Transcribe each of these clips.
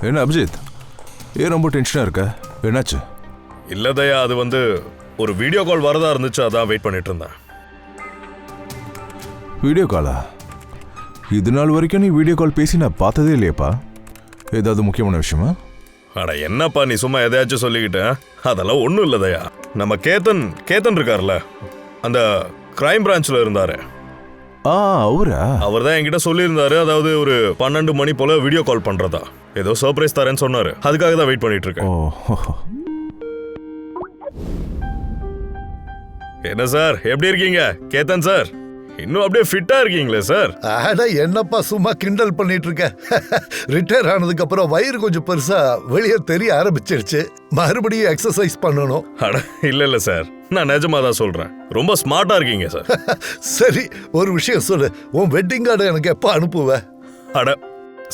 என்ன அபிஜித், ஏன் ரொம்ப டென்ஷனாக இருக்க? என்னாச்சு? இல்லதையா, அது ஒரு வீடியோ கால் வரதா இருந்துச்சு, அதான் வெயிட் பண்ணிட்டு இருந்தேன். வீடியோ காலா? இது நாள் வரைக்கும் நீ வீடியோ கால் பேசி நான் பார்த்ததே இல்லையப்பா. ஏதாவது முக்கியமான விஷயமா? அட என்னப்பா நீ சும்மா எதையாச்சும் சொல்லிக்கிட்டேன். அதெல்லாம் ஒன்றும் இல்லதையா. நம்ம கேத்தன் இருக்கார்ல, அந்த கிரைம் பிரான்ச்ல இருந்தாரு. அவரா? அவர் தான் என்கிட்ட சொல்லியிருந்தாரு, அதாவது ஒரு 12 மணி போல வீடியோ கால் பண்றதா, ஏதோ சர்ப்ரைஸ் தரேன்னு சொன்னாரு. அதுக்காக தான் வெயிட் பண்ணிட்டு இருக்கேன். என்ன சார், எப்படி இருக்கீங்க கேத்தன் சார்? இன்னும் அப்படியே ஃபிட்டா இருக்கீங்களே சார்? அட என்னப்பா சும்மா கிண்டல் பண்ணிட்டு இருக்க. ரிட்டையர் ஆனதுக்கு அப்புறம் வயிறு கொஞ்சம் பெருசா வெளியே தெரிய ஆரம்பிச்சிருச்சு. மறுபடியும் எக்ஸசைஸ் பண்ணணும். அட இல்ல சார், நான் நிஜமா தான் சொல்றேன். ரொம்ப ஸ்மார்ட்டா இருக்கீங்க சார். சரி, ஒரு விஷயம் சொல்லு, உன் வெட்டிங் கார்டு எனக்கு எப்ப அனுப்புவ? அட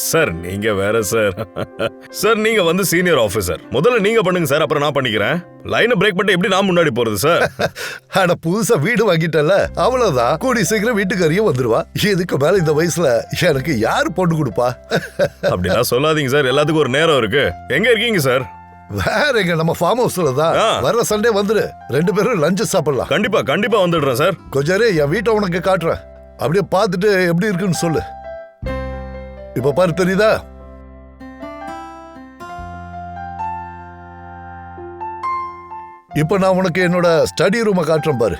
சார், நீங்க வேற சார். சார் நீங்க சீனியர் ஆபீசர், முதல்ல நீங்க பண்ணுங்க சார், அப்புறம் நான் பண்ணிக்கிறேன். லைனை பிரேக் பண்ணிட்டு எப்படி நான் முன்னாடி போறது சார்? அட புதுசா வீடு வாங்கிட்டல, அவ்வளவுதான். கூடி சீக்கிரம் வீட்டுக்காரியும் வந்துருவா. இதுக்கு மேல இந்த வயசுல எனக்கு யாரு பொண்ணு கொடுப்பா? அப்படிலாம் சொல்லாதீங்க சார், எல்லாத்துக்கும் ஒரு நேரம் இருக்கு. எங்க இருக்கீங்க சார்? வேற எங்க, நம்ம ஃபார்ம் ஹவுஸ்ல தான். வர்ற சண்டே வந்துரு, 2 பேரும் லஞ்ச் சாப்பிடலாம். கண்டிப்பா வந்துடுறேன் சார். கொஞ்சம் என் வீட்டை உனக்கு காட்டுறேன், அப்படியே பார்த்துட்டு எப்படி இருக்குன்னு சொல்லு. இப்ப பாரு, தெரியுதா? இப்ப நான் உனக்கு என்னோட ஸ்டடி ரூமை காட்டுறேன் பாரு.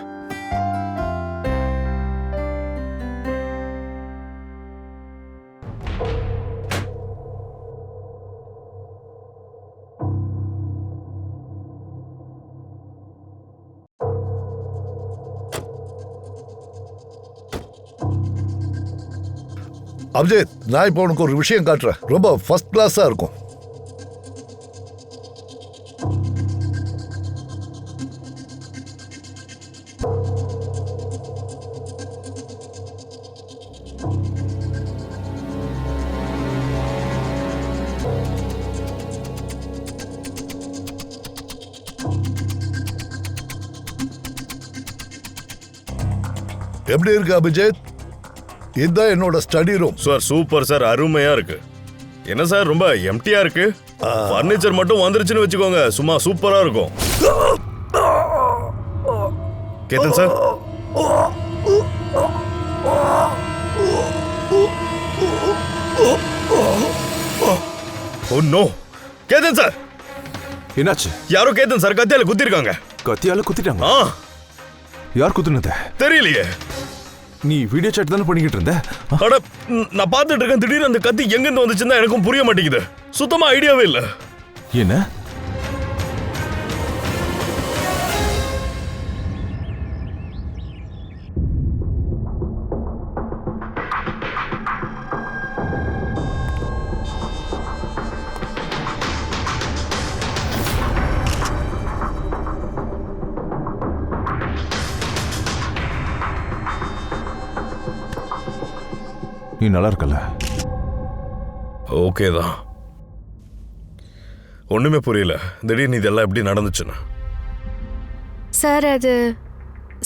அபிஜித், நான் இப்போ உனக்கு ஒரு விஷயம் காட்டுறேன், ரொம்ப ஃபர்ஸ்ட் கிளாஸா இருக்கும். எப்படி இருக்கு அபிஜித்? இதுதான் என்னோட study room. Sir super sir, அருமையா இருக்கு. என்ன சார் ரொம்ப எம்டியா இருக்கு? ஃபர்னிச்சர் மட்டும் வந்துருச்சுன்னு வச்சுக்கோங்க, சும்மா சூப்பரா இருக்கும். Ketan sir, oh no. Ketan sir, என்னாச்சு? யாரோ கேத்தன் சார் கத்தியால குத்திருக்காங்க. கத்தியால குத்திட்டாங்க? யார் குத்துனது தெரியலையே. நீ வீடியோ சாட் தானே பண்ணிக்கிட்டு இருந்த? அட நான் பார்த்துட்டு இருக்கேன், திடீர்னு அந்த கத்தி எங்கிருந்து வந்துச்சுன்னு எனக்கும் புரிய மாட்டேங்குது. சுத்தமா ஐடியாவே இல்ல. என்ன? நீ நல்லா இருக்கல? ஓகே தான். ஒண்ணுமே புரியல, திடீர்னு இதெல்லாம் எப்படி நடந்துச்சுன்னு. சார்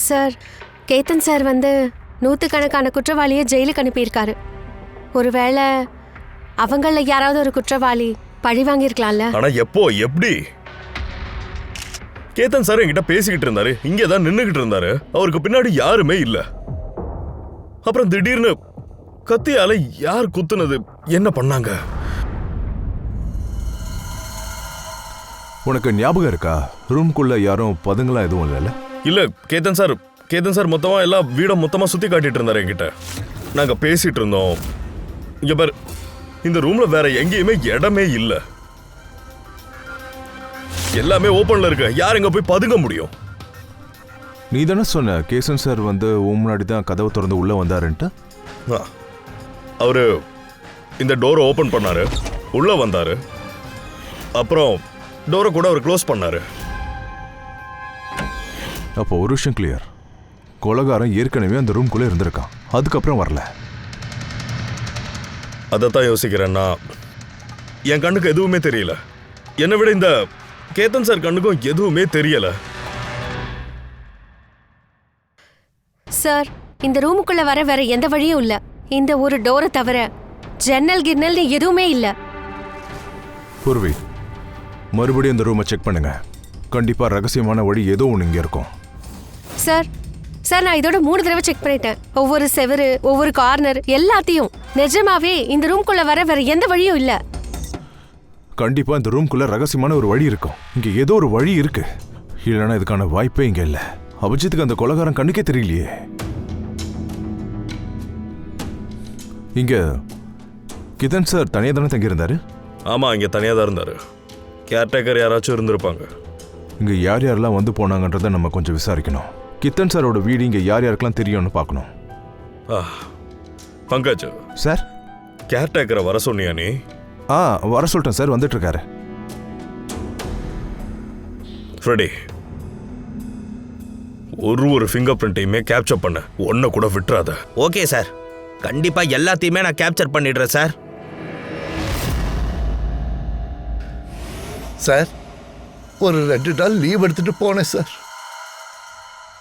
சார் கேத்தன் சார் நூற்றுக்கணக்கான குற்றவாளியை ஜெயிலுக்கு அனுப்பியிருக்காரு. ஒருவேளை அவங்கள யாராவது ஒரு குற்றவாளி பழி வாங்கியிருக்கலாம்ல. ஆனா எப்போ, எப்படி? கேத்தன் சார் என்கிட்ட பேசிக்கிட்டு இருந்தாரு, இங்கே தான் நின்னுகிட்டு இருந்தாரு, அவருக்கு பின்னாடி யாருமே இல்ல. அப்புறம் திடீர்னு கத்தியால யார் குத்துனது, என்ன பண்ணாங்க? உனக்கு ஞாபகம் இருக்கா? ரூம்குள்ள யாரும் பதுங்களா எதுவும் இல்லைல்ல? இல்ல கேத்தன் சார் மொத்தமா எல்லா வீடும் மொத்தமா சுத்தி காட்டிட்டு இருந்தாரு என்கிட்ட. நாங்க பேசிட்டு இருந்தோம். இங்க பாரு, இந்த ரூம்ல வேற எங்கேயுமே இடமே இல்ல, எல்லாமே ஓபன்ல இருக்கு. யார் எங்க போய் பதுங்க முடியும்? நீ தானே சொன்ன கேசன் சார் முன்னாடி தான் கதவை திறந்து உள்ள வந்தாருன்ட்டு. அவரு இந்த டோரை ஓபன் பண்ணாரு, உள்ள வந்தாரு, அப்புறம் டோரை கூட அவர் க்ளோஸ் பண்ணாரு. அப்போ ஒரு விஷயம் கிளியர், கொலைகாரன் ஏற்கனவே அந்த ரூம்குள்ள இருந்திருக்கான், அதுக்கப்புறம் வரல. அதைத்தான் யோசிக்கிறேன்னா, என் கண்ணுக்கு எதுவுமே தெரியல. என்னை விட இந்த கேத்தன் சார் கண்ணுக்கும் எதுவுமே தெரியல. சார், இந்த ரூமுக்குள்ள வர வேற எந்த வழியும் இல்ல. இந்த ஒரு டோரை தவிர ஜன்னல் கிர்னல் எதுவுமே இல்ல. பூர்வி, மறுபடியும் இந்த ரூமை செக் பண்ணுங்க. கண்டிப்பா ரகசியமான வழி ஏதோ ஒன்று இங்கே இருக்கும். சார் சார் நான் இதோட 3 தடவை செக் பண்ணிட்டேன். ஒவ்வொரு செவரு, ஒவ்வொரு கார்னர் எல்லாத்தையும். நிஜமாவே இந்த ரூம்குள்ள வர வேற எந்த வழியும் இல்ல. கண்டிப்பா இந்த ரூம்குள்ள ரகசியமான ஒரு வழி இருக்கும். இங்க ஏதோ ஒரு வழி இருக்கு. இல்லைன்னா இதுக்கான வாய்ப்பே இங்க இல்ல. அபிஜித்துக்கு அந்த கொலைகாரன் கண்ணுக்கே தெரியலையே. இங்க கிதன் சார் தனியா தானே தங்கியிருந்தாரு? ஆமா, இங்க தனியா தான் இருந்தாரு. கேர்டேக்கர் யாராச்சும் இருந்திருப்பாங்க. இங்க யார் யாரெல்லாம் வந்து போனாங்கன்றதை நம்ம கொஞ்சம் விசாரிக்கணும். கித்தன் சாரோட வீடு இங்க யார் யாருக்கெல்லாம் தெரியும்னு பார்க்கணும். பங்கஜ் சார், கேர்டேக்கரை வர சொன்னியா நீ? வர சொல்லிட்டேன் சார், வந்துட்டு இருக்காரு. ஃப்ரெடி, ஒரு ஃபிங்கர் பிரிண்ட்டையுமே கேப்சர் பண்ண, ஒன்ன கூட விட்டுறாத. ஓகே சார், கண்டிப்பா எல்லாத்தையுமே நான் கேப்சர் பண்ணிடுறேன் சார். சார், ஒரு 2 நாள் லீவ் எடுத்துட்டு போனேன் சார்.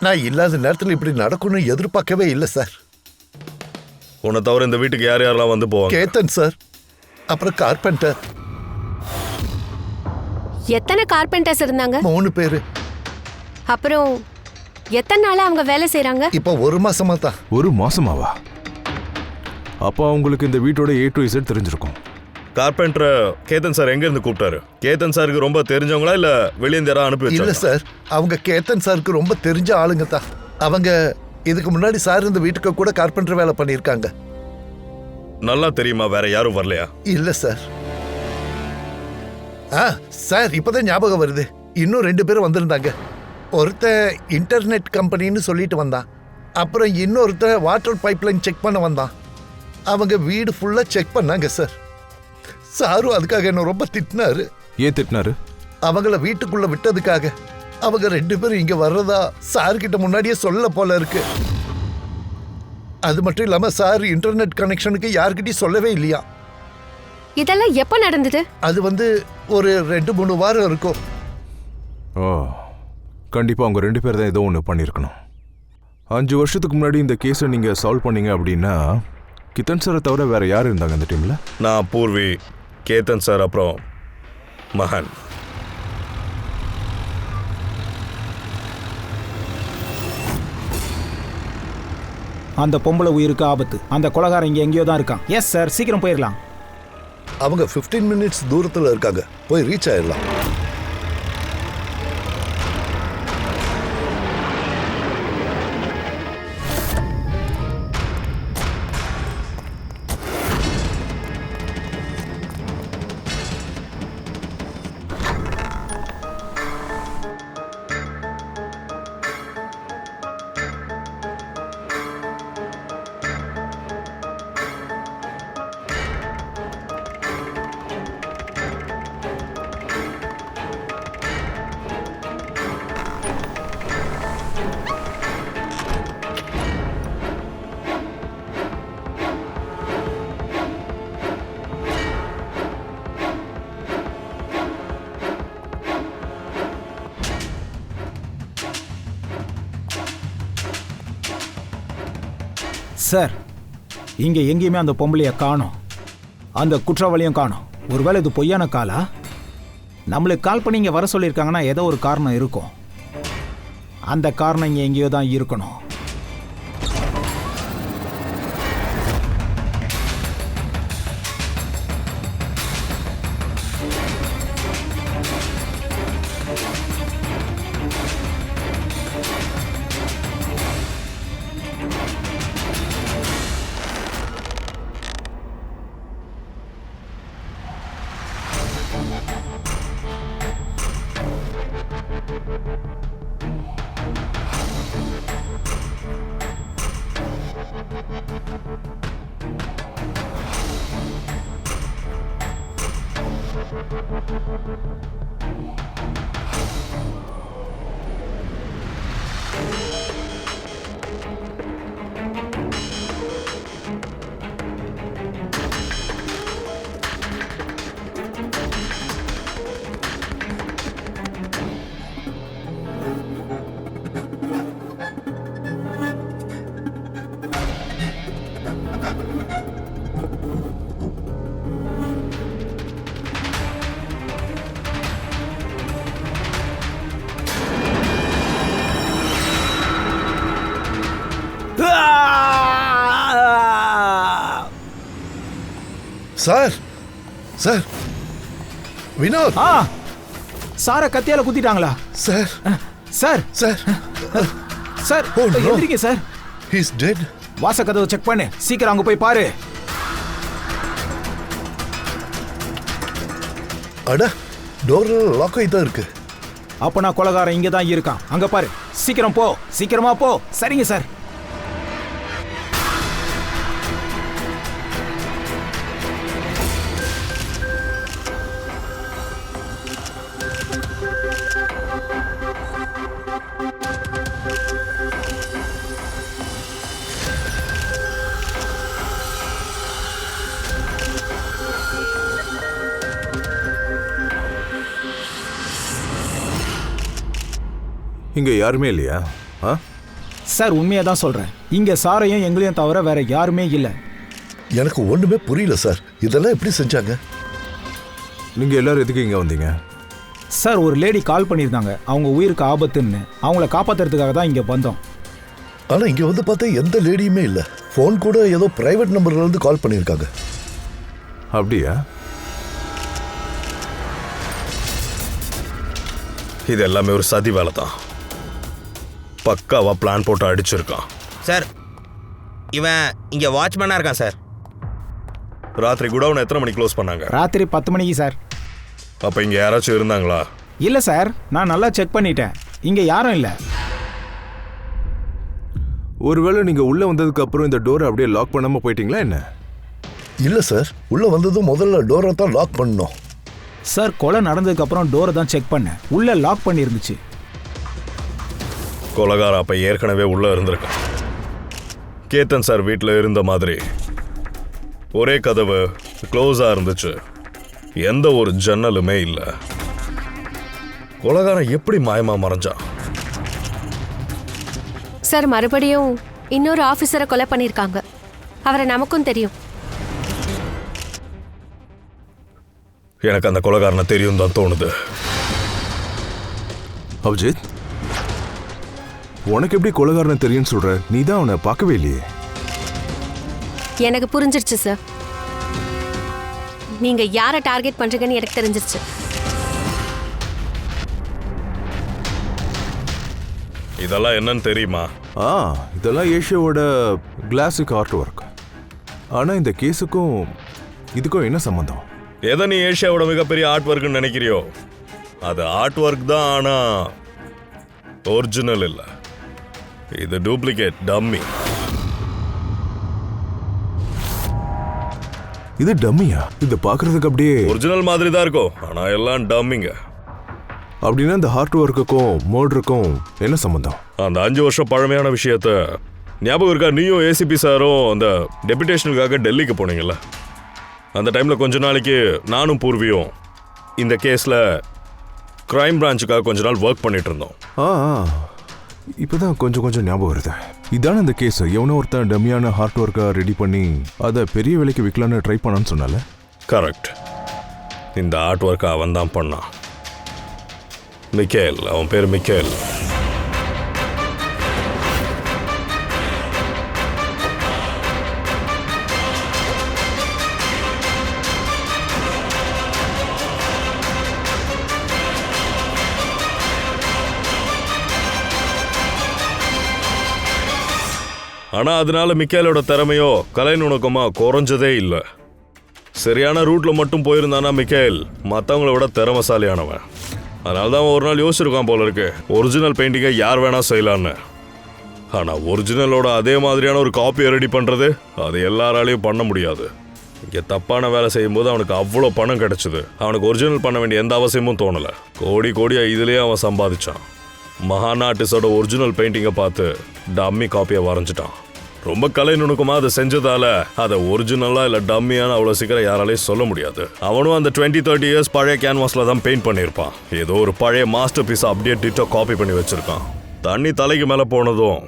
நான் இல்லாத நேரத்தில் இப்படி நடக்கும்னு எதிர்பார்க்கவே இல்லை சார். உன்னை தவிர இந்த வீட்டுக்கு யார் யாரெல்லாம் வந்து போவாங்க? கேத்தன் சார், அப்புறம் கார்பெண்டர். எத்தனை கார்பெண்டர்ஸ் இருந்தாங்க? 3 பேரு. அப்புறம் எத்தனை நாளா அவங்க வேலை செய்றாங்க? இப்போ 1 மாசமா தான். 1 மாசமாவா? அப்போ அவங்களுக்கு இந்த வீட்டோட A to Z தெரிஞ்சிருக்கும். கார்பெண்டரை கேத்தன் சார் எங்க இருந்து கூப்பிட்டாரு? கேத்தன் சாருக்கு ரொம்ப தெரிஞ்சவங்களா இல்ல வெளியேந்து யாராவது அனுப்பி இல்ல வச்சாங்களா? சார், அவங்க கேத்தன் சாருக்கு ரொம்ப தெரிஞ்ச ஆளுங்க தான். அவங்க இதுக்கு முன்னாடி சார் இந்த வீட்டுக்கு கூட கார்பெண்டர் வேலை பண்ணியிருக்காங்க. நல்லா தெரியுமா? வேற யாரும் வரலையா? இல்ல சார். சார், இப்பதான் ஞாபகம் வருது. இன்னும் 2 பேரும் வந்திருந்தாங்க. ஒருத்தன் இன்டர்நெட் கம்பெனின்னு சொல்லிட்டு வந்தான். அப்புறம் இன்னொருத்தன் வாட்டர் பைப்லைன் செக் பண்ண வந்தான். அவங்க வீடு ஃபுல்லா செக் பண்ணாங்க சார். சாரும் அதுக்காக என்ன ரொம்ப திட்டினாரு. ஏன் திட்டினாரு? அவங்கள வீட்டுக்குள்ள விட்டதுக்காக. அவங்க 2 பேரும் இங்க வர்றதா சார் கிட்ட முன்னாடியே சொல்ல போல இருக்கு. அது மட்டும் இல்லாம சார் இன்டர்நெட் கனெக்ஷனுக்கு யார்கிட்டயும் சொல்லவே இல்லையா. இதெல்லாம் எப்ப நடந்தது? அது ஒரு 2-3 வாரம் இருக்கும். கண்டிப்பா அவங்க 2 பேர் தான் ஏதோ ஒன்று பண்ணியிருக்கணும். 5 வருஷத்துக்கு முன்னாடி இந்த கேஸை நீங்க சால்வ் பண்ணீங்க அப்படின்னா கித்தன் சாரை தவிர வேற யார் இருந்தாங்க அந்த டீம்ல? நான், பூர்வி, கேத்தன் சார், அப்புறம் மகன். அந்த பொம்பளை உயிருக்கு ஆபத்து. அந்த கொலைகாரன் இங்க எங்கேயோ தான் இருக்கான். எஸ் சார், சீக்கிரம் போயிடலாம். அவங்க 15 மினிட்ஸ் தூரத்துல இருக்காங்க. போய் ரீச் ஆயிடலாம். சார், இங்க எங்கேயுமே அந்த பொம்பளைய காணோம். அந்த குற்றவாளியும் காணோம். ஒருவேளை இது பொய்யான காலா? நம்மளுக்கு கால் பண்ணி இங்க வர சொல்லியிருக்காங்கன்னா ஏதோ ஒரு காரணம் இருக்கும். அந்த காரணம் இங்க எங்கேயோ தான் இருக்கணும். சார் சார் வினோத் ஆ சாரை கத்தியால குத்திட்டாங்களா? Sir sir sir sir Oh, no. எந்திரிங்க சார். He's dead. வாச கதவை செக் பண்ணு, சீக்கிரம் அங்க போய் பாரு. அட டோர் லாக் ஆகி தான் இருக்கு. அப்ப நான் கொலகாரன் இங்க தான் இருக்கான். அங்க பாரு, சீக்கிரம் போ, சீக்கிரமா போ. சரிங்க சார். இங்க யாருமே இல்லையா? ஆ சார் உண்மையா தான் சொல்றேன். இங்க சாரையும் எங்களையும் தவிர வேற யாருமே இல்ல. எனக்கு ஒண்ணுமே புரியல சார். இதெல்லாம் எப்படி செஞ்சாங்க? நீங்க எல்லாரும் எதுக்கு இங்க வந்தீங்க? சார் ஒரு லேடி கால் பண்ணியிருந்தாங்க, அவங்க உயிருக்கு ஆபத்துன்னு. அவங்கள காப்பாத்துறதுக்காக தான் இங்க வந்தோம். ஆனா இங்க வந்து பார்த்தா எந்த லேடியுமே இல்ல. ஃபோன் கூட ஏதோ பிரைவேட் நம்பர்ல இருந்து கால் பண்ணியிருக்காங்க. அப்படியா? இது எல்லாமே ஒரு சதி வேலை தான். பக்காவா பிளான் போட்டு அடிச்சிருக்கான். சார் இவன் இங்க வாட்ச்மேனா இருக்கான் சார். ராத்திரி குடவுன் எத்தனை மணிக்கு க்ளோஸ் பண்ணாங்க? ராத்திரி 10 மணிக்கு சார். அப்ப இங்க யாராச்சும் இருந்தாங்களா? இல்ல சார், நான் நல்லா செக் பண்ணிட்டேன். இங்க யாரும் இல்ல. ஒருவேளை நீங்க உள்ள வந்ததுக்கு அப்புறம் இந்த டோரை அப்படியே லாக் பண்ணாம போயிட்டீங்களா என்ன? இல்ல சார், உள்ள வந்ததும் முதல்ல டோரை தான் லாக் பண்ணோம். சார் கொலை நடந்ததுக்கு அப்புறம் டோரை தான் செக் பண்ணேன். உள்ள லாக் பண்ணி இருந்துச்சு. கொலகார அப்ப ஏற்கனவே உள்ள இருந்திருக்கான். கேத்தன் சார் வீட்டில் இருந்த மாதிரி ஒரே கதவு க்ளோஸா இருந்துச்சு, எந்த ஒரு ஜன்னலுமே இல்லை. கொலகாரன் எப்படி மாயமா மறைஞ்சான்? சார் மறுபடியும் இன்னொரு ஆபீசரை கொலை பண்ணிருக்காங்க. அவரை நமக்கும் தெரியும். எனக்கு அந்த கொலகாரனை தெரியும் தான் தோணுது. அபிஜித், உனக்கு எப்படி கொலைகாரனை தெரியும்னு சொல்ற? நீ தான் அவனை பார்க்கவே இல்லையே. எனக்கு புரிஞ்சிருச்சு சார். நீங்க யாரை டார்கெட் பண்றீங்கன்னு எனக்கு தெரிஞ்சிருச்சு. இதெல்லாம் என்னன்னு தெரியுமா? இதெல்லாம் ஏஷியாவோட கிளாசிக் ஆர்ட் ஒர்க். ஆனா இந்த கேஸுக்கும் இதுக்கும் என்ன சம்பந்தம்? எதை நீ ஏஷியாவோட மிகப்பெரிய ஆர்ட் ஒர்க்னு நினைக்கிறியோ அது ஆர்ட் ஒர்க் தான், ஆனா ஒரிஜினல் இல்லை. இது டூப்ளிகேட், டம்மி. இது டம்மியா? இது பார்க்கறதுக்கு அப்படியே ஒரிஜினல் மாதிரி தான் இருக்கும், ஆனா எல்லாம் டம்மிங்க. அப்படின்னா இந்த ஆர்ட் ஒர்க்குக்கும் மர்டருக்கும் என்ன சம்பந்தம்? அந்த 5 வருஷம் பழமையான விஷயத்த ஞாபகம் இருக்கா? நீயும் ஏசிபி சாரும் அந்த டெபுடேஷனுக்காக டெல்லிக்கு போனீங்கல்ல, அந்த டைம்ல கொஞ்ச நாளைக்கு நானும் பூர்வியும் இந்த கேஸ்ல கிரைம் பிரான்ச்சுக்காக கொஞ்ச நாள் ஒர்க் பண்ணிட்டு இருந்தோம். இப்பதான் கொஞ்சம் கொஞ்சம் ஞாபகம் வருது. இதான இந்த கேஸ். எவனோ ஒருத்தன் டம்மியான ஹார்ட் ஒர்க்கை ரெடி பண்ணி அதை பெரிய விலைக்கு விற்கலான்னு ட்ரை பண்ணான்னு சொன்னால? கரெக்ட். இந்த ஆர்ட் ஒர்க்கை அவன் தான் பண்ணான். மிக்கேல், அவன் பேர் மிக்கேல். ஆனா அதனால மிக்கேலோட திறமையோ கலை நுணுக்கமா குறைஞ்சதே இல்லை. சரியான ரூட்ல மட்டும் போயிருந்தானா மிக்கேல் மற்றவங்கள விட திறமசாலியானவன். அதனால தான் ஒரு நாள் யோசிச்சிருக்கான் போல இருக்கு, ஒரிஜினல் பெயிண்டிங்கை யார் வேணா செய்யலான்னு. ஆனா ஒரிஜினலோட அதே மாதிரியான ஒரு காப்பியை ரெடி பண்றது அது எல்லாராலையும் பண்ண முடியாது. இங்கே தப்பான வேலை செய்யும்போது அவனுக்கு அவ்வளோ பணம் கிடைச்சது. அவனுக்கு ஒரிஜினல் பண்ண வேண்டிய எந்த அவசியமும் தோணலை. கோடி கோடியா இதுலேயே அவன் சம்பாதிச்சான். மகான் ஆர்டிஸ்டோட ஒரிஜினல் பெயிண்டிங்கை பார்த்து டம்மி காப்பியை வரைஞ்சிட்டான். ரொம்ப கலை நுணுக்கமாக அதை செஞ்சதால அதை ஒரிஜினலாக இல்லை டம்மியான அவ்வளோ சீக்கிரம் யாராலையும் சொல்ல முடியாது. அவனும் அந்த 20-30 இயர்ஸ் பழைய கேன்வாஸில் தான் பெயிண்ட் பண்ணியிருப்பான். ஏதோ ஒரு பழைய மாஸ்டர் பீஸை அப்படியே டிட்டோ காப்பி பண்ணி வச்சிருக்கான். தண்ணி தலைக்கு மேலே போனதும்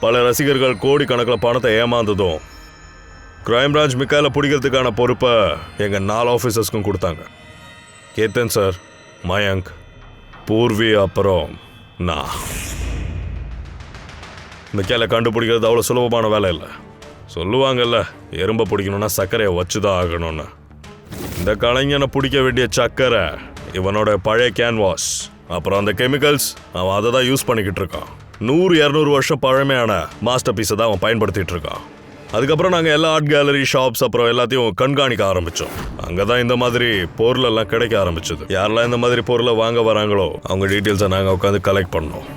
பல ரசிகர்கள் கோடிக்கணக்கில் பணத்தை ஏமாந்ததும் கிரைம் பிரான்ச் மிக்கேலை பிடிக்கிறதுக்கான பொறுப்பை எங்கள் 4 ஆஃபீஸர்ஸ்க்கும் கொடுத்தாங்க. கேத்தன் சார், மயங்க், பூர்வி, அப்புறம் நான். மிக்கேலை கண்டுபிடிக்கிறது அவ்வளோ சுலபமான வேலை இல்லை. சொல்லுவாங்கல்ல, எறும்பை பிடிக்கணும்னா சர்க்கரையை வச்சுதான் ஆகணும்னு. இந்த கலைஞனை பிடிக்க வேண்டிய சர்க்கரை இவனோட பழைய கேன்வாஸ், அப்புறம் அந்த கெமிக்கல்ஸ், அவன் அதை தான் யூஸ் பண்ணிக்கிட்டு இருக்கான். 100-200 வருஷம் பழமையான மாஸ்டர் பீஸை தான் அவன் பயன்படுத்திட்டு இருக்கான். அதுக்கப்புறம் நாங்கள் எல்லா ஆர்ட் கேலரி, ஷாப்ஸ் அப்புறம் எல்லாத்தையும் கண்காணிக்க ஆரம்பித்தோம். அங்கே தான் இந்த மாதிரி பொருளெல்லாம் கிடைக்க ஆரம்பிச்சது. யாரெல்லாம் இந்த மாதிரி பொருளை வாங்க வராங்களோ அவங்க டீட்டெயில்ஸை நாங்கள் உட்காந்து கலெக்ட் பண்ணோம்.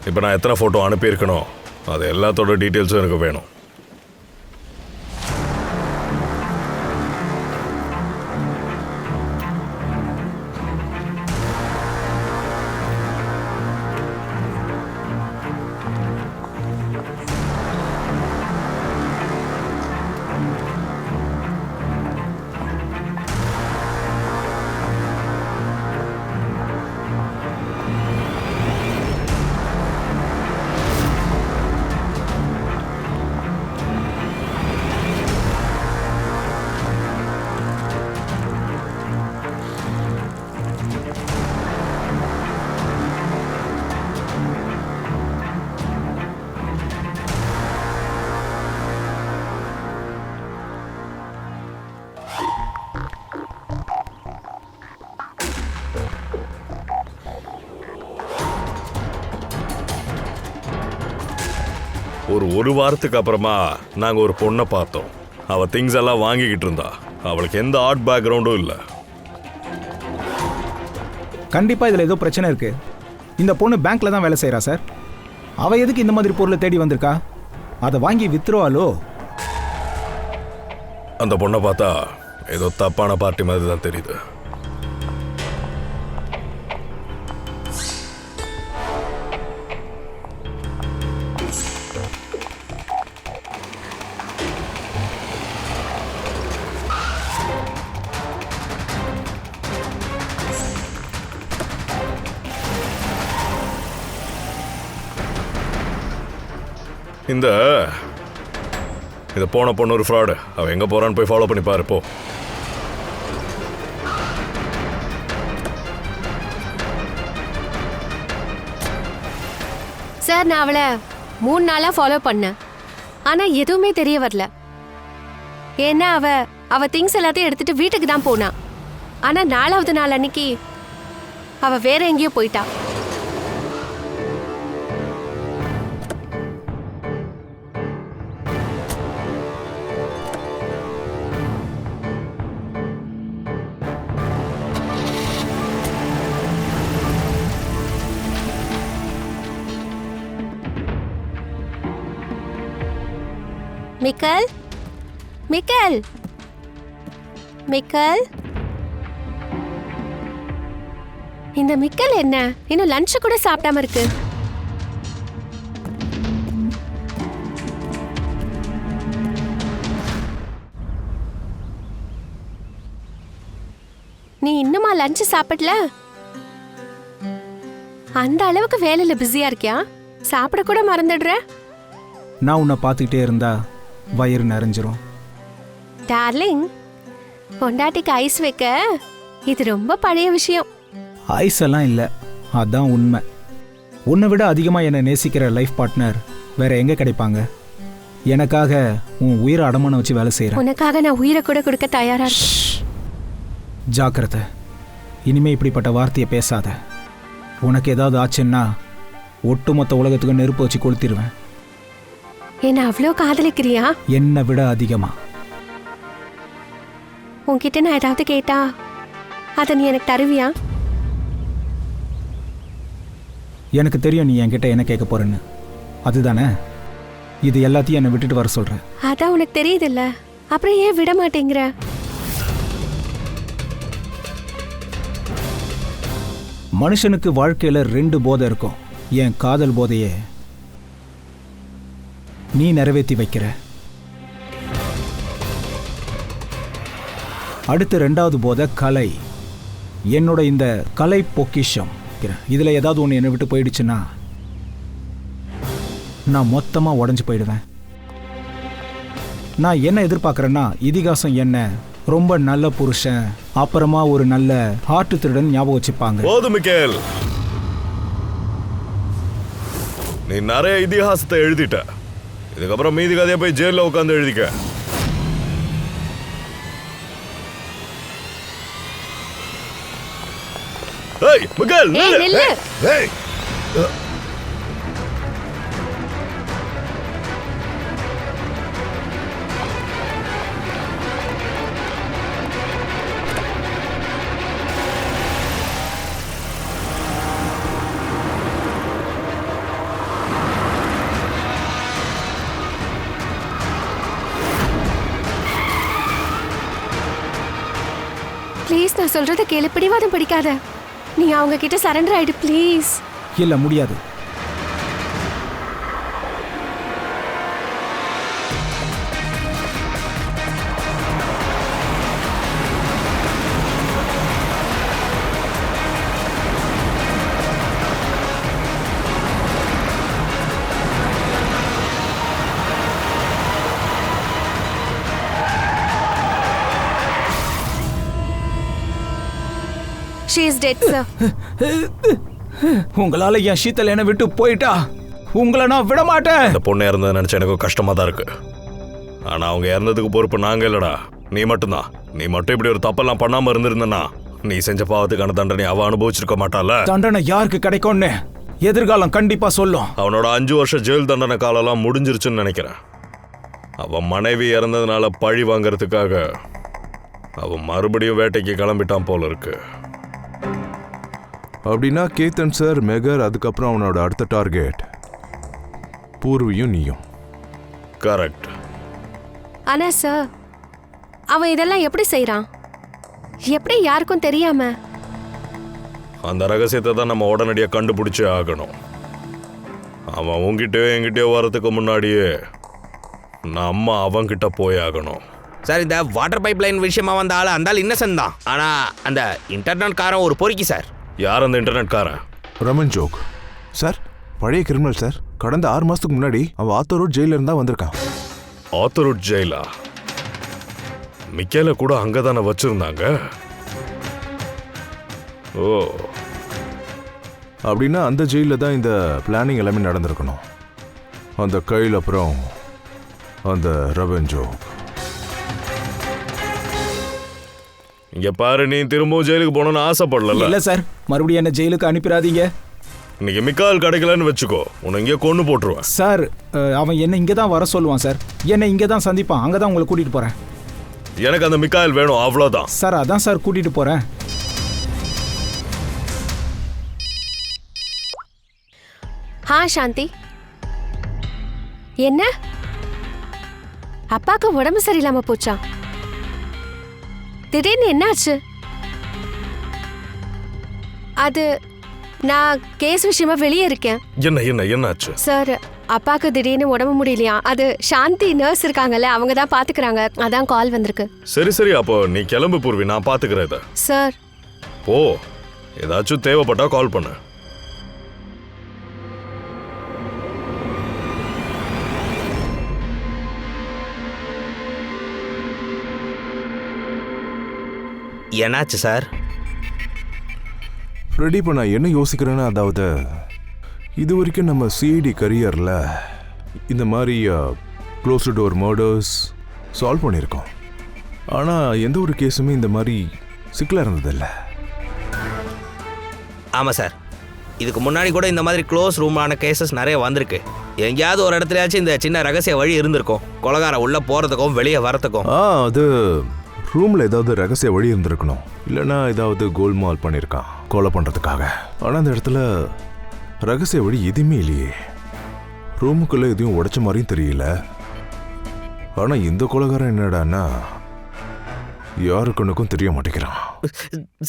இப்போ நான் எத்தனை ஃபோட்டோ அனுப்பியிருக்கணும் அது எல்லாத்தோட டீட்டெயில்ஸும் எனக்கு வேணும். ஒரு வாரத்துக்கு அப்புறமா நாங்கள் ஒரு பொண்ணை பார்த்தோம். அவள் திங்ஸ் எல்லாம் வாங்கிக்கிட்டு இருந்தா. அவளுக்கு எந்த ஆர்ட் பேக்ரவுண்டும் இல்லை. கண்டிப்பாக இதில் ஏதோ பிரச்சனை இருக்கு. இந்த பொண்ணு பேங்க்ல தான் வேலை செய்கிறா சார். அவள் எதுக்கு இந்த மாதிரி பொருளை தேடி வந்திருக்கா? அதை வாங்கி வித்துருவாளோ? அந்த பொண்ணை பார்த்தா ஏதோ தப்பான பார்ட்டி மாதிரி தான் தெரியுது. இந்த போன பொண்ணு ஒரு ஃப்ராடு. அவன் எங்கே போகிறான்னு போய் ஃபாலோ பண்ணி பாரு போ. சார், நான் அவளை 3 நாளா ஃபாலோ பண்ணேன். ஆனா எதுவுமே தெரிய வரல. ஏன்னா அவ திங்ஸ் எல்லாத்தையும் எடுத்துட்டு வீட்டுக்கு தான் போனா. ஆனா 4வது நாள் அன்னைக்கு அவ வேற எங்கேயோ போயிட்டா. மிக்கல், மிக்கல், மிக்கல், இந்த மிக்கல் என்ன இன்னும் லஞ்ச் கூட சாப்பிடாம இருக்கு? நீ இன்னுமா லஞ்ச் சாப்பிடல? அந்த அளவுக்கு வேலையில பிஸியா இருக்கியா? சாப்பிட கூட மறந்துடுற. நான் உன்னை பார்த்துக்கிட்டே இருந்தா வயிறு நிறைஞ்சிரும். டார்லிங், பொண்டாட்டிக்கு ஐஸ் வைக்க இது ரொம்ப பழைய விஷயம். ஐஸ் எல்லாம் இல்லை, அதான் உண்மை. உன்னை விட அதிகமாக என்னை நேசிக்கிற லைஃப் பார்ட்னர் வேற எங்கே கிடைப்பாங்க? எனக்காக உன் உயிரை அடமான வச்சு வேலை செய்கிறேன். உனக்காக நான் உயிரை கூட கொடுக்க தயாரா இருக்கேன். ஜாக்கிரதை, இனிமே இப்படிப்பட்ட வார்த்தையை பேசாத. உனக்கு ஏதாவது ஆச்சுன்னா ஒட்டுமொத்த உலகத்துக்கு நெருப்பு வச்சு கொளுத்திடுவேன். என்ன அவ்வளோ காதலிக்கிறியா? என்னை விட அதிகமா. உன்கிட்ட நான் ஏதாவது கேட்டா அதை நீ எனக்கு தருவியா? எனக்கு தெரியும் நீ என்கிட்ட என்ன கேட்க போறேன்னு. அதுதானே? இது எல்லாத்தையும் என்னை விட்டுட்டு வர சொல்கிறேன். அதான் உனக்கு தெரியுதுல்ல, அப்புறம் ஏன் விட மாட்டேங்கிற? மனுஷனுக்கு வாழ்க்கையில் 2 போதை இருக்கும். என் காதல் போதையே நீ நிறைவேற்றி வைக்கிற. அடுத்த 2வது போதை கலை. என்னோட இந்த கலை பொக்கிஷம். இதில் ஏதாவது ஒன்று என்னை விட்டு போயிடுச்சுன்னா நான் மொத்தமாக உடஞ்சி போயிடுவேன். நான் என்ன எதிர்பார்க்குறேன்னா, இதிகாசம் என்ன ரொம்ப நல்ல புருஷன், அப்புறமா ஒரு நல்ல ஹார்ட் திருடன் ஞாபகம் வச்சுப்பாங்க. போதும் மிக்கேல், நீ நிறைய இதிகாசத்தை எழுதிட்ட. இதுக்கப்புறம் மீதி கதையை போய் ஜெயிலில் உட்காந்து எழுதிக்க. ஏய் மிக்கேல், ஏய் நில்லு. ஏய் ப்ளீஸ், நான் சொல்றத கேளு. பிடிவாதம் பிடிக்காத. நீ அவங்க கிட்ட சரண்டர் ஆயிடு ப்ளீஸ். இல்லை, முடியாது. She is dead, sir. உங்களால என் சீத்தல் என்னை விட்டு போயிட்டா உங்களை நான் விட மாட்டேன். இந்த பொண்ணு இறந்ததை நினைச்சா எனக்கு கஷ்டமா தான் இருக்கு. ஆனா அவங்க இறந்ததுக்கு பொறுப்பு நாங்க இல்லடா, நீ மட்டும்தான். நீ மட்டும் இப்படி ஒரு தப்பெல்லாம் பண்ணாம இருந்திருந்தனா நீ செஞ்ச பாவத்துக்கான தண்டனை அவ அனுபவிச்சிருக்க மாட்டால. தண்டனை யாருக்கு கிடைக்கும்னு எதிர்காலம் கண்டிப்பா சொல்லும். அவனோட 5 வருஷம் ஜெயில் தண்டனை காலம்லாம் முடிஞ்சிருச்சுன்னு நினைக்கிறேன். அவன் மனைவி இறந்ததுனால பழி வாங்கறதுக்காக அவன் மறுபடியும் வேட்டைக்கு கிளம்பிட்டான் போல இருக்கு. அப்படின்னா கேத்தன் சார், மெகர், அதுக்கப்புறம் அவனோட அடுத்த டார்கெட் பூர்வியும் நீயும். கரெக்ட். ஆனா சார், அவன் இதெல்லாம் எப்படி செய்றான்? எப்படி யாருக்கும் தெரியாம? அந்த ரகசியத்தை தான் நம்ம உடனடியாக கண்டுபிடிச்சே ஆகணும். அவன் உங்ககிட்டயோ என்கிட்டயோ வரதுக்கு முன்னாடியே நம்ம அவன்கிட்ட போய் ஆகணும். சார், இந்த வாட்டர் பைப் லைன் விஷயமா வந்த ஆள் அந்த ஆள் இன்னசென்ட் தான். ஆனா அந்த இன்டர்நெட் காரன் ஒரு பொறுக்கி சார். யார் அந்த இன்டர்நெட் காரன்? ரமன் ஜோக் சார், பழைய கிரிமினல் சார். கடந்த 6 மாசத்துக்கு முன்னாடி அவன் ஆத்தர் ரோட் ஜெயில இருந்தா வந்திருக்கான். Author road ஜெயிலா? மிக்கேல கூட அங்கதானே வச்சிருந்தாங்க. ஓ, அப்படின்னா அந்த ஜெயில தான் இந்த பிளானிங் எல்லாமே நடந்திருக்கணும். அந்த கையில் அப்புறம் அந்த ரமன் ஜோக். இங்க பாரு, நீ திரும்பவும் ஜெயிலுக்கு போகணும்னு ஆசைப்படல. இல்ல சார், மறுபடியும் என்ன ஜெயிலுக்கு அனுப்பிடாதீங்க. இன்னைக்கு மிக்கால் கிடைக்கலன்னு வச்சுக்கோ, உன்னை இங்கே கொண்டு போட்டுருவேன். சார், அவன் என்ன இங்கே தான் வர சொல்லுவான் சார். என்னை இங்கே தான் சந்திப்பான். அங்கே தான் உங்களை கூட்டிட்டு போறேன். எனக்கு அந்த மிக்காயில் வேணும், அவ்வளோதான். சார், அதான் சார் கூட்டிட்டு போறேன். ஹா சாந்தி, என்ன அப்பாக்கு உடம்பு சரியில்லாம போச்சா? திடீர்னு என்னாச்சு? அது நான் கேஸ் விஷயமா வெளியே இருக்கேன். என்னாச்சு சார், அப்பாக்கு திடீர்னு உடம்பு முடியலையா? அது சாந்தி நர்ஸ் இருக்காங்கல்ல, அவங்க தான் பாத்துக்கிறாங்க. அதான் கால் வந்திருக்கு. சரி, அப்போ நீ கிளம்பு பூர்வி, நான் பாத்துக்கிறேன் இதை. சார், ஓ, ஏதாச்சும் தேவைப்பட்டா கால் பண்ணு. என்னாச்சு சார்? ஃப்ரெடி, இப்போ நான் என்ன யோசிக்கிறேன்னா, அதாவது இது வரைக்கும் நம்ம சிஐடி கரியரில் இந்த மாதிரி க்ளோஸ் டோர் மர்டர்ஸ் சால்வ் பண்ணியிருக்கோம். ஆனால் எந்த ஒரு கேஸுமே இந்த மாதிரி சிக்கலாக இருந்ததில்லை. ஆமாம் சார், இதுக்கு முன்னாடி கூட இந்த மாதிரி க்ளோஸ் ரூமான கேசஸ் நிறைய வந்திருக்கு. எங்கேயாவது ஒரு இடத்துலயாச்சும் இந்த சின்ன ரகசிய வழி இருந்திருக்கும், கொலைகாரம் உள்ளே போகிறதுக்கும் வெளியே வரத்துக்கும். அது ரூமில் ஏதாவது ரகசிய வழி இருந்திருக்கணும், இல்லைன்னா ஏதாவது கோல்மால் பண்ணியிருக்கான் கொலை பண்ணுறதுக்காக. ஆனால் அந்த இடத்துல ரகசிய வழி எதுவுமே இல்லையே. ரூமுக்குள்ள எதையும் உடைச்ச மாதிரியும் தெரியல. ஆனா இந்த கொலைகாரன் என்னடான்னா யாரு கண்ணுக்கும் தெரிய மாட்டேங்கிறான்.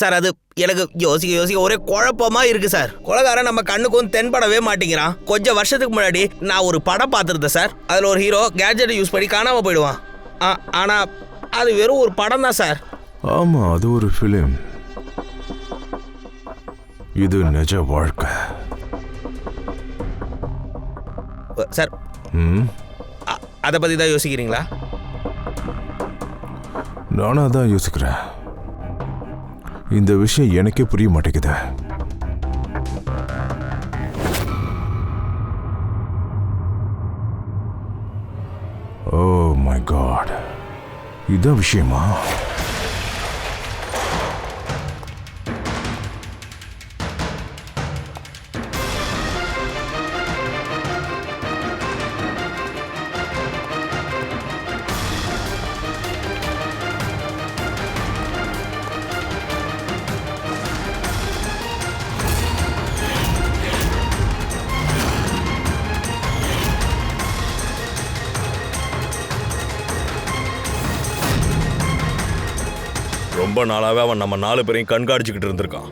சார் அது எனக்கு யோசிக்க ஒரே குழப்பமா இருக்கு சார். கொலைகாரன் நம்ம கண்ணுக்கும் தென்படவே மாட்டேங்கிறான். கொஞ்சம் வருஷத்துக்கு முன்னாடி நான் ஒரு படம் பார்த்துருந்தேன் சார். அதில் ஒரு ஹீரோ கேட்ஜெட் யூஸ் பண்ணி காணாம போயிடுவான். ஆனா அது வெறும் ஒரு படம் தான் சார். ஆமா, அது ஒரு ஃபிலிம். இது நிஜ வாழ்க்கை. சார் அதை பத்தி தான் யோசிக்கிறீங்களா? நானும் அதான் யோசிக்கிறேன். இந்த விஷயம் எனக்கே புரிய மாட்டேங்குது. ஓ மை காட், இதான் விஷயமா? ரொம்ப நாளாவே அவன் நம்ம 4 பேரையும் கண்காணிச்சுக்கிட்டு இருந்திருக்கான்.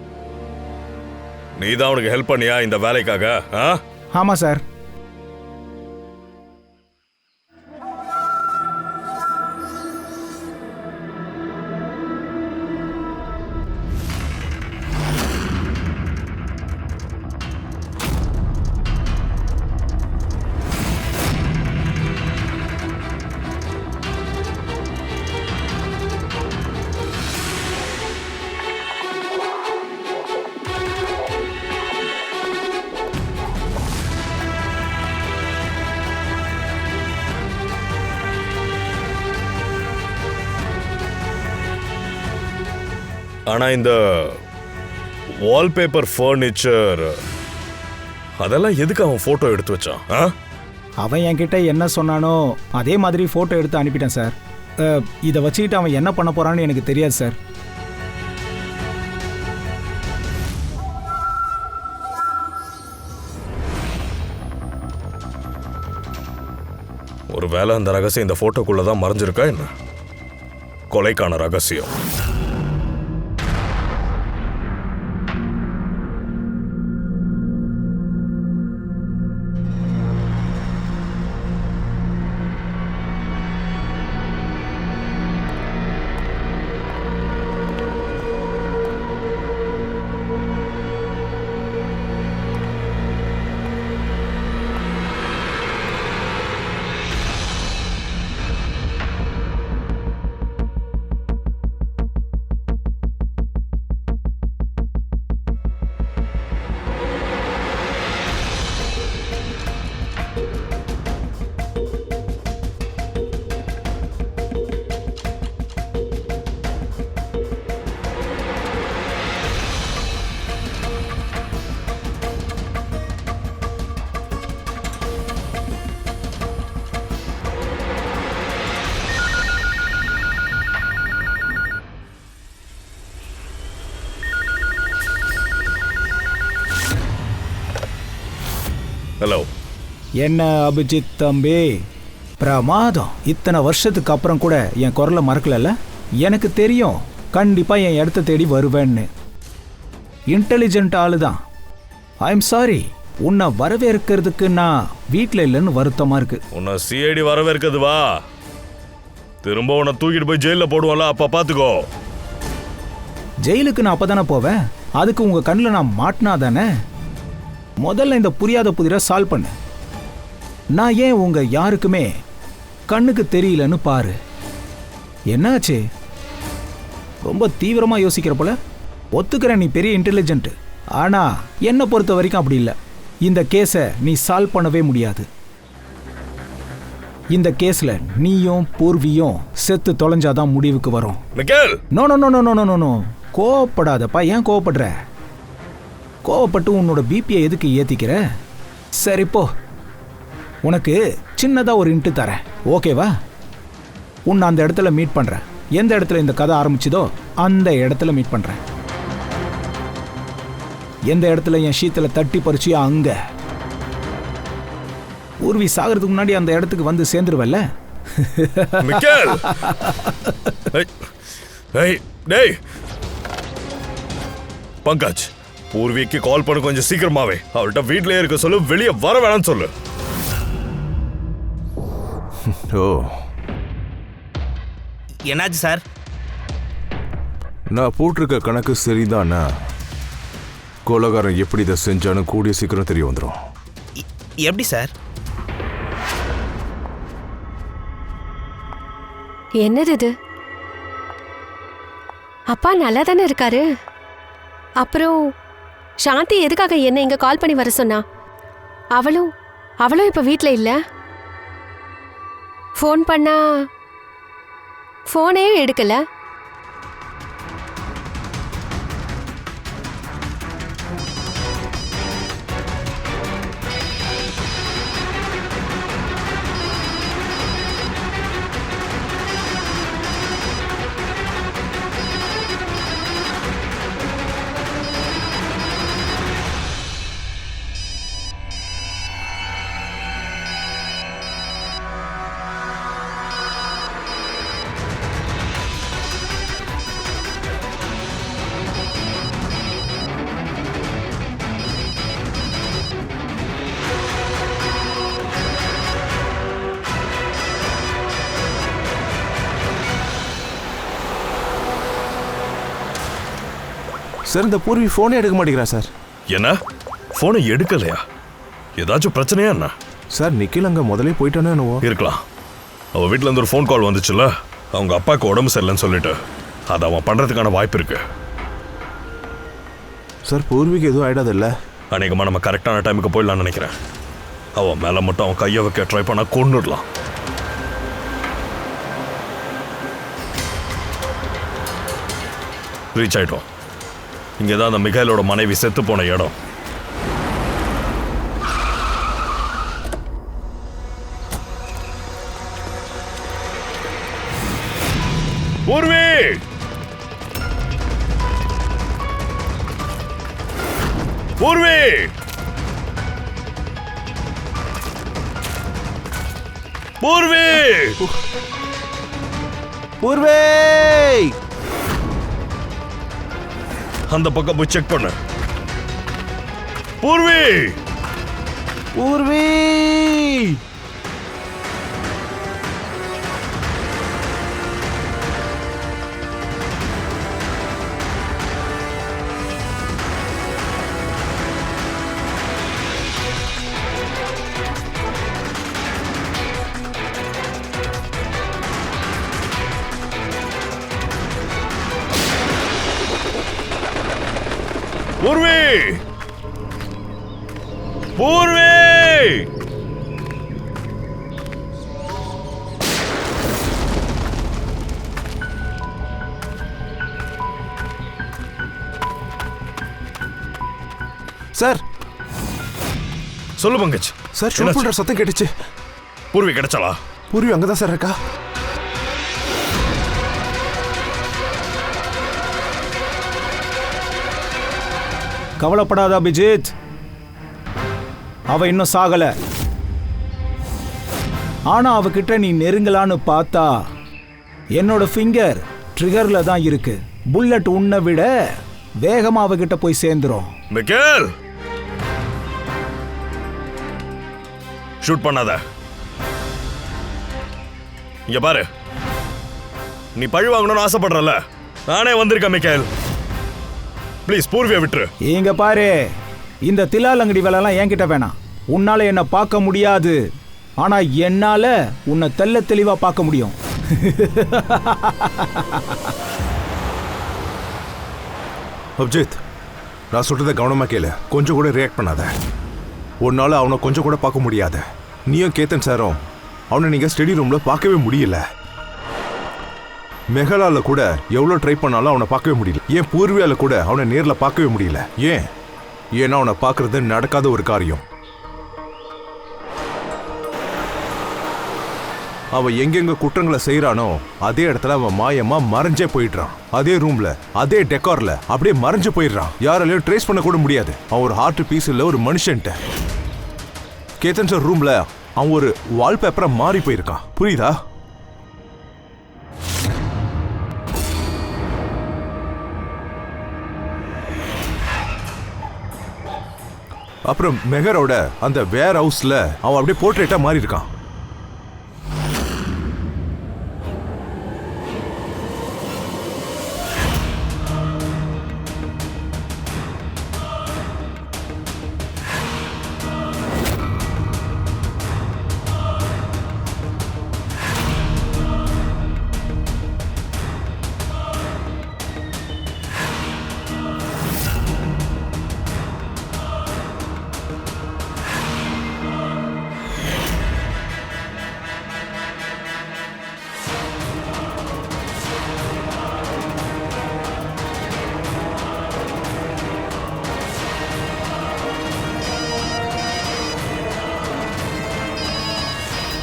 நீ தான் அவனுக்கு ஹெல்ப் பண்ணியா இந்த வேலைக்காக? ஆமாம் சார். ஆனா இந்த வால்பேப்பர் ஃபர்னிச்சர் அதெல்லாம் எதுக்கு அவன் போட்டோ எடுத்து வச்சான்? அவன் என்கிட்ட என்ன சொன்னானோ அதே மாதிரி ஃபோட்டோ எடுத்து அனுப்பிட்டேன் சார். இதை வச்சுக்கிட்டு அவன் என்ன பண்ண போறான்னு எனக்கு தெரியாது சார். ஒருவேளை அந்த ரகசியம் இந்த போட்டோக்குள்ளதான் மறைஞ்சிருக்கா என்ன? கொலைக்கான ரகசியம். ஹலோ. என்ன அபிஜித் தம்பி, பிரமாதம். இத்தனை வருஷத்துக்கு அப்புறம் கூட என் குரலை மறக்கலல்ல? எனக்கு தெரியும் கண்டிப்பா என் இடத்த தேடி வருவேன்னு. இன்டெலிஜென்ட் ஆளு தான். ஐ எம் சாரி, உன்னை வரவேற்கிறதுக்கு நான் வீட்டில் இல்லைன்னு வருத்தமா இருக்கு. உன்னை சிஐடி வரவேற்கிறது வா, திரும்ப உன்னை தூக்கிட்டு போய் ஜெயிலில் போடுவோம்ல, அப்ப பாத்துக்கோ. ஜெயிலுக்கு நான் அப்பதானே போவேன். அதுக்கு உங்க கண்ணில் நான் மாட்டினா தானே. முதல்ல இந்த புரியாத புதிரை சால்வ் பண்ணு. நான் ஏன் உங்க யாருக்குமே கண்ணுக்கு தெரியலன்னு பாரு. என்னாச்சு? ரொம்ப தீவிரமா யோசிக்கிற போல. ஒத்துக்கிறேன், நீ பெரிய இன்டெலிஜென்ட். ஆனா என்னை பொறுத்த வரைக்கும் அப்படி இல்லை. இந்த கேஸை நீ சால்வ் பண்ணவே முடியாது. இந்த கேஸ்ல நீயும் பூர்வியும் செத்து தொலைஞ்சாதான் முடிவுக்கு வரும். Michael, no no no no no no no, கோவப்படாதப்பா. ஏன் கோவப்படுற? கோவப்பட்டு உன்னோட பிபியை எதுக்கு ஏத்திக்கிற? சரி போ, உனக்கு சின்னதா ஒரு இன்ட்டு தரேன், ஓகேவா? உன்னை அந்த இடத்துல மீட் பண்றேன். எந்த இடத்துல இந்த கதை ஆரம்பிச்சதோ அந்த இடத்துல மீட் பண்றேன். எந்த இடத்துல என் ஷீத்துல தட்டி பறிச்சியோ அங்க. பூர்வி சாகிறதுக்கு முன்னாடி அந்த இடத்துக்கு வந்து சேர்ந்துருவல்ல? மிக்கேல் ஏய், ஏய், டேய் பங்கஜ், பூர்விக்கு கால் பண்ண கொஞ்சம் சீக்கிரமாவே. அவள்கிட்ட வீட்லயே இருக்க சொல்லு, வெளியே வர வேணாம்னு சொல்லு. ஓ, என்னாச்சு சார்? நான் போட்டிருக்க கணக்கு சரிதானா? கொலகாரன் எப்படி இதை செஞ்சான்னு கூடிய சீக்கிரம் தெரிய வந்துடும். எப்படி சார்? என்னது இது? அப்பா நல்லா தானே இருக்காரு. அப்புறம் சாந்தி எதுக்காக என்ன இங்க கால் பண்ணி வர சொன்னா? அவளும் இப்ப வீட்ல இல்ல. ஃபோன் பண்ணா ஃபோனே எடுக்கல. சார், இந்த பூர்வி ஃபோனே எடுக்க மாட்டேங்கிறா சார். என்ன, போனை எடுக்கலையா? ஏதாச்சும் பிரச்சனையா என்ன? சார், நிக்கில் அங்கே முதலே போயிட்டானே என்னவோ. இருக்கலாம். அவ வீட்ல இருந்து ஒரு ஃபோன் கால் வந்துச்சுல்ல, அவங்க அப்பாவுக்கு உடம்பு சரியில்லைன்னு சொல்லிட்டு. அதை அவன் பண்றதுக்கான வாய்ப்பு இருக்கு. சார், பூர்விக்கு எதுவும் ஆயிடாதில்ல? அநேகமா நம்ம கரெக்டான டைமுக்கு போயிடலாம்னு நினைக்கிறேன். அவன் மேல மட்டும் அவன் கையை வைக்க ட்ரை பண்ணா கொன்னுடலாம். ரீச் ஆயிட்டோம். இங்கதான் அந்த மிகாயிலோட மனைவி செத்து போன இடம். பூர்வி, பூர்வி, பூர்வி, பூர்வே! அந்த பக்கம் போய் செக் பண்ணு. பூர்வி, பூர்வி! பூர்வி, பூர்வி! சார், சொல்லு பங்கஜ். சார், ஷூட் பண்ற சத்தம் கேட்டுச்சு. பூர்வி கிடைச்சாளா? பூர்வி அங்கதான் சார் இருக்கா. கவலைப்படாத அபிஜித், அவ இன்னும் சாகல. ஆனா அவகிட்ட நீ நெருங்கலான்னு பார்த்தா என்னோட ஃபிங்கர் ட்ரிகர்ல தான் இருக்கு. புல்லட் உன்னை விட வேகமா அவகிட்ட போய் சேர்ந்துரும். மிக்கேல், ஷூட் பண்ணாத. இங்க பாரு, நீ பழி வாங்கணும்னு ஆசைப்படுறல, நானே வந்திருக்கேன் மிக்கேல். ப்ளீஸ் பூர்வியை விட்டுரு. இங்க பாரு, இந்த திலாலங்கடி வேலைலாம் என்கிட்ட வேணாம். உன்னால என்ன பார்க்க முடியாது, ஆனா என்னால உன்னை தெல்ல தெளிவா பார்க்க முடியும். அபிஜித், நான் சொல்றத கவனமா கேளு. கொஞ்சம் கூட ரியாக்ட் பண்ணாத. உன்னால அவனை கொஞ்சம் கூட பார்க்க முடியாத. நீயும் கேத்தன் சாரும் அவனை நீங்க ஸ்டடி ரூம்ல பார்க்கவே முடியல. மெகலால கூட எவ்வளோ ட்ரை பண்ணாலும் அவனை பார்க்கவே முடியல. ஏன் பூர்வியால கூட அவனை நேரில் பார்க்கவே முடியல. ஏன்னா அவனை பார்க்கறது நடக்காத ஒரு காரியம். அவன் எங்கெங்க குற்றங்களை செய்யறானோ அதே இடத்துல அவன் மாயமா மறைஞ்சே போயிடுறான். அதே ரூம்ல, அதே டெக்கார்ல அப்படியே மறைஞ்சு போயிடுறான். யாராலையும் ட்ரேஸ் பண்ண கூட முடியாது. அவன் ஒரு ஹார்ட் பீஸ் இல்ல, ஒரு மனுஷன்ட்ட. கேத்தன் சார் ரூம்ல அவன் ஒரு வால்பேப்பரா மாறி போயிருக்கான், புரியுதா? அப்புறம் மெஹரோட அந்த வேர் ஹவுஸ்ல அவன் அப்படியே போர்ட்ரேட்டா மாறி இருக்கான்.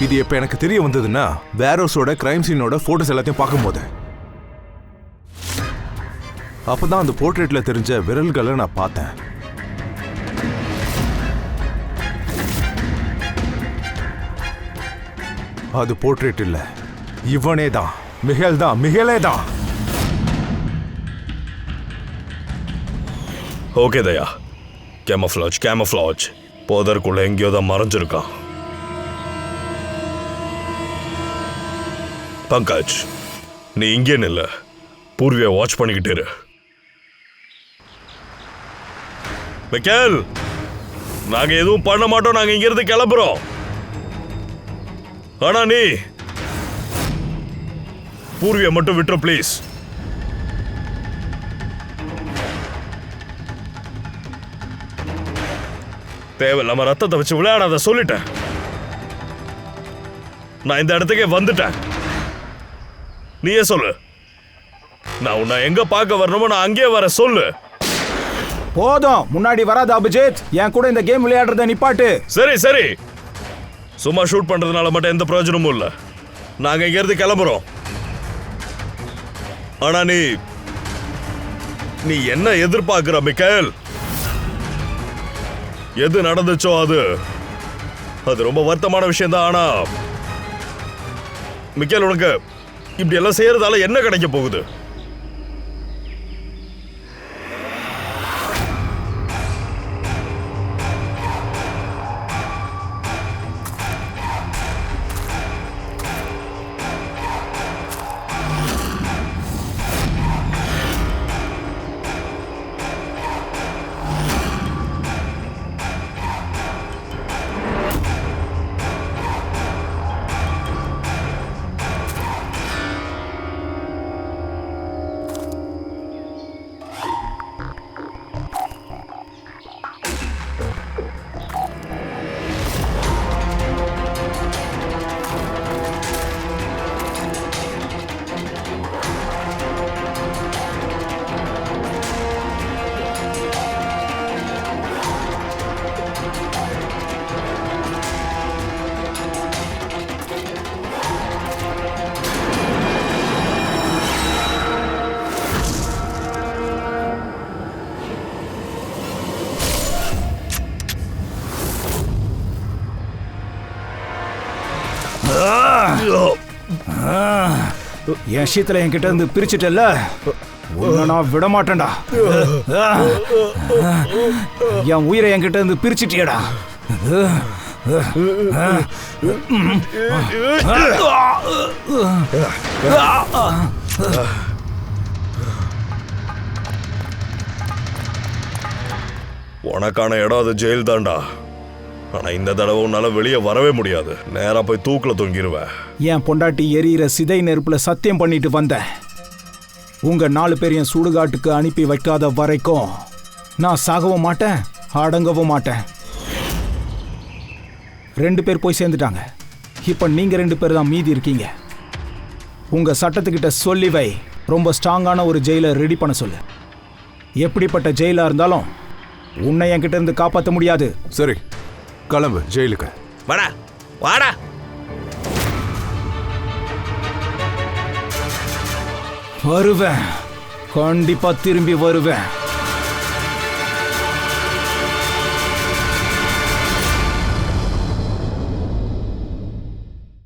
இது எப்ப எனக்கு தெரிய வந்ததுன்னா வேரோஸோட கிரைம் சீனோட போட்டோஸ் எல்லாத்தையும் பார்க்கும்போது அப்பதான் அந்த போர்ட்ரேட்ல தெரிஞ்ச விரல்களை நான் பார்த்தேன். அது போர்ட்ரேட் இல்ல, இவனே தான், மிகேலே தான். ஓகே தயா, கேமஃப்ளாஜ் போதற்குள்ள எங்கேயோ தான் மறைஞ்சிருக்கான். பங்கஜ், நீ இங்கே நில்ல, பூர்வியை வாட்ச் பண்ணிக்கிட்டு இரு. மிக்கேல், நாங்க எதுவும் பண்ண மாட்டோம், நாங்க இங்க இருந்து கிளம்புறோம். ஆனா நீ பூர்வியை மட்டும் விட்டுரு ப்ளீஸ். தேவையில்லாம ரத்தத்தை வச்சு விளையாடாத சொல்லிட்டேன். நான் இந்த இடத்துக்கே வந்துட்டேன். நீயே சொல்லு, நான் உன்னை எங்க பார்க்க வரணுமோ நான் அங்கே வர சொல்லு. போதும், முன்னாடி வராத அபிஜித், என் கூட இந்த கேம் விளையாடுறத நிப்பாட்டு. சரி, சும்மா ஷூட் பண்றதுனால மட்டும் எந்த பிரயோஜனமும் இல்ல. நாங்க இங்க இருந்து கிளம்புறோம். ஆனா நீ என்ன எதிர்பார்க்கிற மிக்கேல்? எது நடந்துச்சோ அது ரொம்ப வருத்தமான விஷயம் தான். ஆனா மிக்கேல், உனக்கு இப்படி எல்லாம் செய்யறதால என்ன கிடைக்க போகுது? என் சீத்துல என்கிட்ட இருந்து பிரிச்சுட்டல, உன்னை நான் விட மாட்டேன்டா. என் உயிரை என்கிட்ட இருந்து பிரிச்சுட்டியடா. உனக்கான இடம் அது ஜெயில் தான்டா. ஆனா இந்த தடவை உன்னால வெளியே வரவே முடியாது. நேரா போய் தூக்குல தொங்கிடுவேன். என் பொண்டாட்டி எரியிற சிதை நெருப்புல சத்தியம் பண்ணிட்டு வந்தேன். உங்க 4 பேரையும் சுடுகாட்டுக்கு அனுப்பி வைக்காத வரைக்கும் நான் சாகவும் மாட்டேன், அடங்கவும் மாட்டேன். 2 பேர் போய் சேர்ந்துட்டாங்க. இப்ப நீங்க 2 பேர் தான் மீதி இருக்கீங்க. உங்க சட்டத்துக்கிட்ட சொல்லி வை, ரொம்ப ஸ்ட்ராங்கான ஒரு ஜெயிலை ரெடி பண்ண சொல்லு. எப்படிப்பட்ட ஜெயிலா இருந்தாலும் உன்னை என்கிட்ட இருந்து காப்பாற்ற முடியாது. சரி, கிளம்பு ஜெயிலுக்கு. வாடா. வருவேன், கண்டிப்பா திரும்பி வருவேன்.